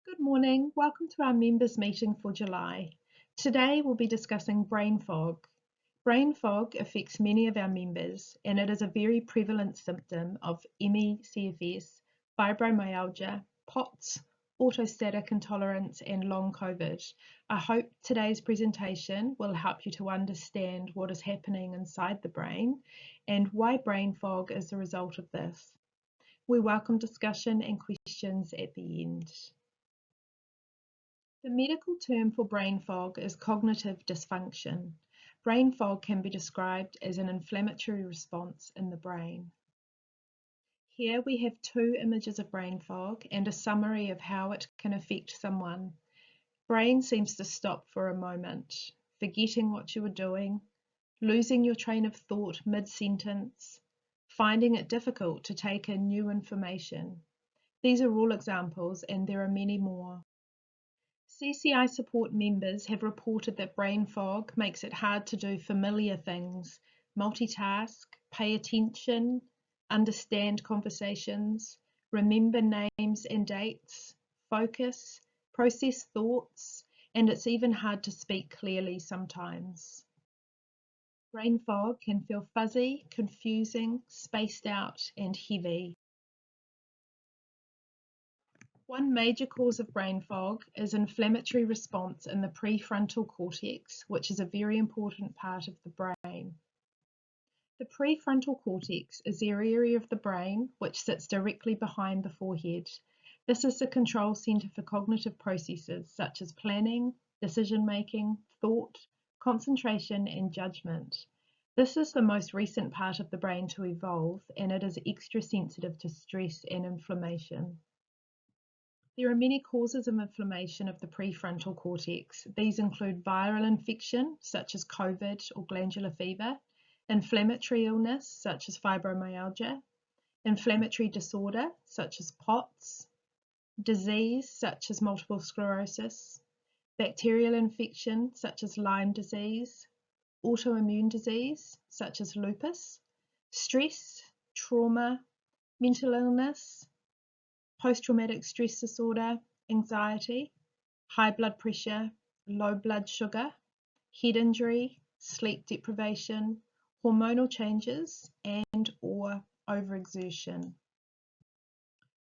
Good morning, welcome to our members meeting for July. Today we'll be discussing brain fog. Brain fog affects many of our members and it is a very prevalent symptom of ME/CFS, fibromyalgia, POTS, orthostatic intolerance and long COVID. I hope today's presentation will help you to understand what is happening inside the brain and why brain fog is the result of this. We welcome discussion and questions at the end. The medical term for brain fog is cognitive dysfunction. Brain fog can be described as an inflammatory response in the brain. Here we have two images of brain fog and a summary of how it can affect someone. Brain seems to stop for a moment, forgetting what you were doing, losing your train of thought mid-sentence, finding it difficult to take in new information. These are all examples and there are many more. CCI support members have reported that brain fog makes it hard to do familiar things, multitask, pay attention, understand conversations, remember names and dates, focus, process thoughts, and it's even hard to speak clearly sometimes. Brain fog can feel fuzzy, confusing, spaced out, and heavy. One major cause of brain fog is inflammatory response in the prefrontal cortex, which is a very important part of the brain. The prefrontal cortex is the area of the brain which sits directly behind the forehead. This is the control center for cognitive processes such as planning, decision-making, thought, concentration, and judgment. This is the most recent part of the brain to evolve, and it is extra sensitive to stress and inflammation. There are many causes of inflammation of the prefrontal cortex. These include viral infection, such as COVID or glandular fever, inflammatory illness, such as fibromyalgia, inflammatory disorder, such as POTS, disease, such as multiple sclerosis, bacterial infection, such as Lyme disease, autoimmune disease, such as lupus, stress, trauma, mental illness, post-traumatic stress disorder, anxiety, high blood pressure, low blood sugar, head injury, sleep deprivation, hormonal changes, and/or overexertion.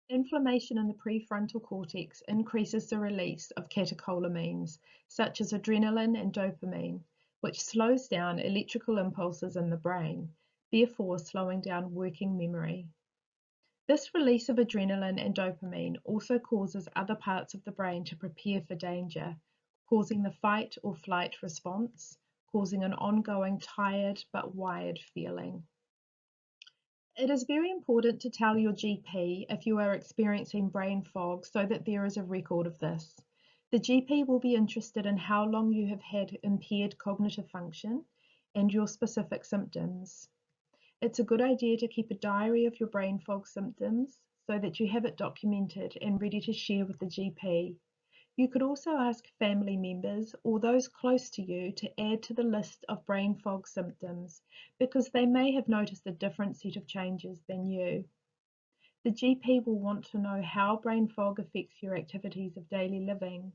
Inflammation in the prefrontal cortex increases the release of catecholamines, such as adrenaline and dopamine, which slows down electrical impulses in the brain, therefore slowing down working memory. This release of adrenaline and dopamine also causes other parts of the brain to prepare for danger, causing the fight or flight response, causing an ongoing tired but wired feeling. It is very important to tell your GP if you are experiencing brain fog so that there is a record of this. The GP will be interested in how long you have had impaired cognitive function and your specific symptoms. It's a good idea to keep a diary of your brain fog symptoms so that you have it documented and ready to share with the GP. You could also ask family members or those close to you to add to the list of brain fog symptoms because they may have noticed a different set of changes than you. The GP will want to know how brain fog affects your activities of daily living.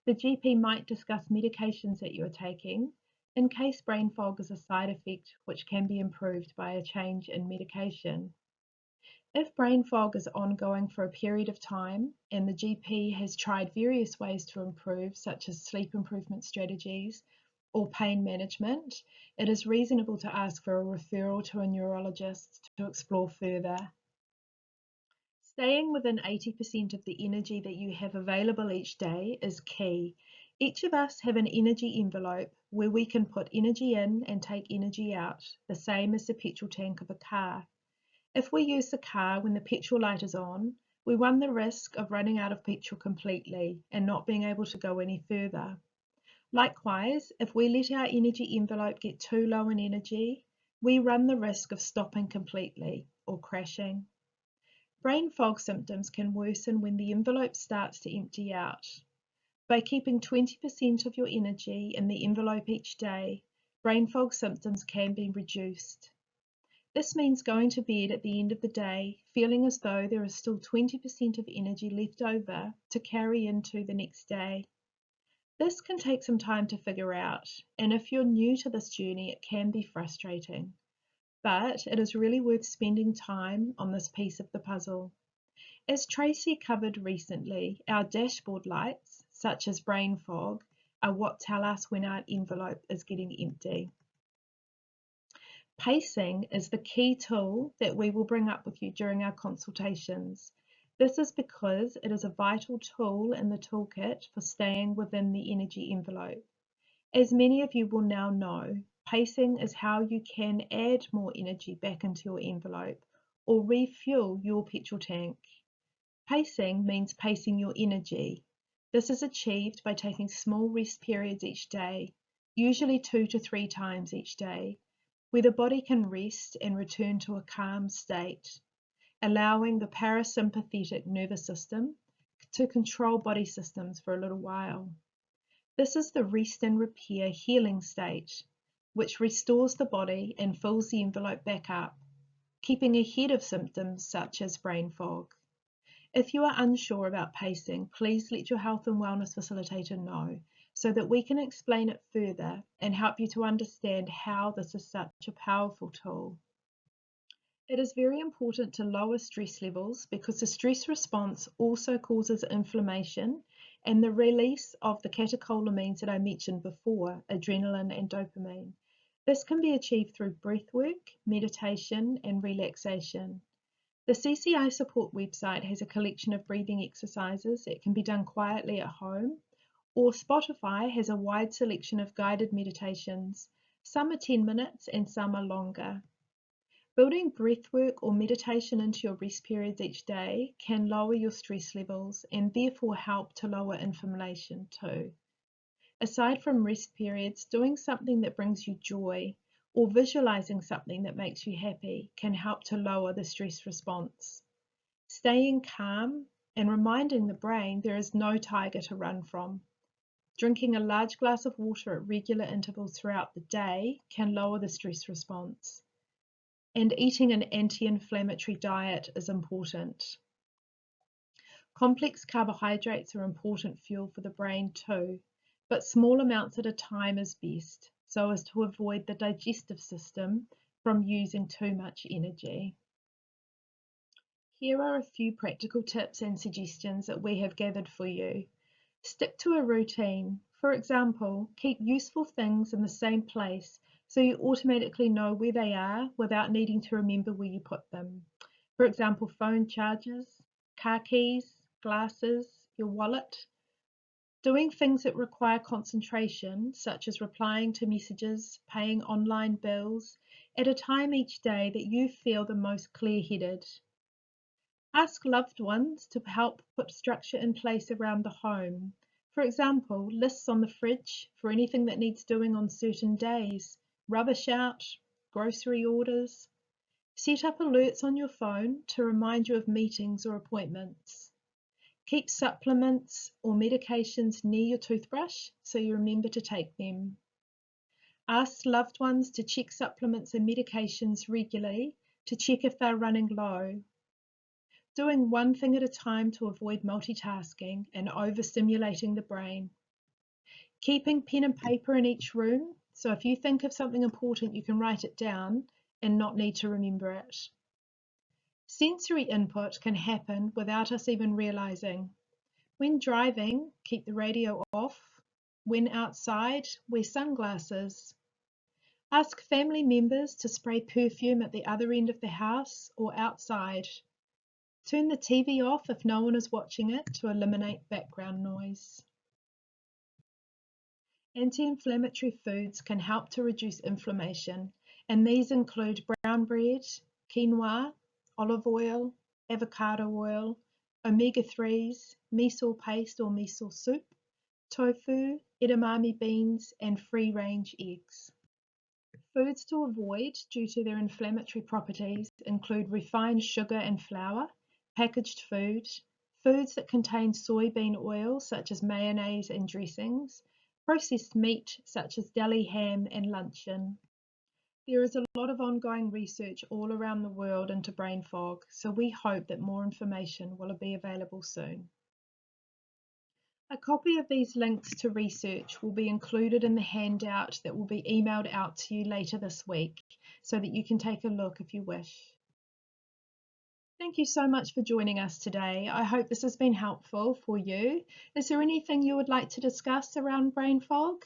The GP might discuss medications that you are taking in case brain fog is a side effect which can be improved by a change in medication. If brain fog is ongoing for a period of time and the GP has tried various ways to improve, such as sleep improvement strategies or pain management, it is reasonable to ask for a referral to a neurologist to explore further. Staying within 80% of the energy that you have available each day is key. Each of us have an energy envelope where we can put energy in and take energy out, the same as the petrol tank of a car. If we use the car when the petrol light is on, we run the risk of running out of petrol completely and not being able to go any further. Likewise, if we let our energy envelope get too low in energy, we run the risk of stopping completely or crashing. Brain fog symptoms can worsen when the envelope starts to empty out. By keeping 20% of your energy in the envelope each day, brain fog symptoms can be reduced. This means going to bed at the end of the day feeling as though there is still 20% of energy left over to carry into the next day. This can take some time to figure out, and if you're new to this journey, it can be frustrating. But it is really worth spending time on this piece of the puzzle. As Tracy covered recently, our dashboard lights, such as brain fog, are what tell us when our envelope is getting empty. Pacing is the key tool that we will bring up with you during our consultations. This is because it is a vital tool in the toolkit for staying within the energy envelope. As many of you will now know, pacing is how you can add more energy back into your envelope or refuel your petrol tank. Pacing means pacing your energy. This is achieved by taking small rest periods each day, usually 2 to 3 times each day, where the body can rest and return to a calm state, allowing the parasympathetic nervous system to control body systems for a little while. This is the rest and repair healing state, which restores the body and fills the envelope back up, keeping ahead of symptoms such as brain fog. If you are unsure about pacing, please let your health and wellness facilitator know so that we can explain it further and help you to understand how this is such a powerful tool. It is very important to lower stress levels because the stress response also causes inflammation and the release of the catecholamines that I mentioned before, adrenaline and dopamine. This can be achieved through breath work, meditation, and relaxation. The CCI support website has a collection of breathing exercises that can be done quietly at home, or Spotify has a wide selection of guided meditations. Some are 10 minutes and some are longer. Building breathwork or meditation into your rest periods each day can lower your stress levels and therefore help to lower inflammation too. Aside from rest periods, doing something that brings you joy or visualizing something that makes you happy can help to lower the stress response. Staying calm and reminding the brain there is no tiger to run from. Drinking a large glass of water at regular intervals throughout the day can lower the stress response. And eating an anti-inflammatory diet is important. Complex carbohydrates are important fuel for the brain too, but small amounts at a time is best, so as to avoid the digestive system from using too much energy. Here are a few practical tips and suggestions that we have gathered for you. Stick to a routine. For example, keep useful things in the same place so you automatically know where they are without needing to remember where you put them. For example, phone chargers, car keys, glasses, your wallet. Doing things that require concentration, such as replying to messages, paying online bills, at a time each day that you feel the most clear-headed. Ask loved ones to help put structure in place around the home. For example, lists on the fridge for anything that needs doing on certain days, rubbish out, grocery orders. Set up alerts on your phone to remind you of meetings or appointments. Keep supplements or medications near your toothbrush so you remember to take them. Ask loved ones to check supplements and medications regularly to check if they're running low. Doing one thing at a time to avoid multitasking and overstimulating the brain. Keeping pen and paper in each room, so if you think of something important, you can write it down and not need to remember it. Sensory input can happen without us even realizing. When driving, keep the radio off. When outside, wear sunglasses. Ask family members to spray perfume at the other end of the house or outside. Turn the TV off if no one is watching it to eliminate background noise. Anti-inflammatory foods can help to reduce inflammation, and these include brown bread, quinoa, olive oil, avocado oil, omega-3s, miso paste or miso soup, tofu, edamame beans, and free-range eggs. Foods to avoid due to their inflammatory properties include refined sugar and flour, packaged food, foods that contain soybean oil such as mayonnaise and dressings, processed meat such as deli ham and luncheon. There is a lot of ongoing research all around the world into brain fog, so we hope that more information will be available soon. A copy of these links to research will be included in the handout that will be emailed out to you later this week, so that you can take a look if you wish. Thank you so much for joining us today. I hope this has been helpful for you. Is there anything you would like to discuss around brain fog?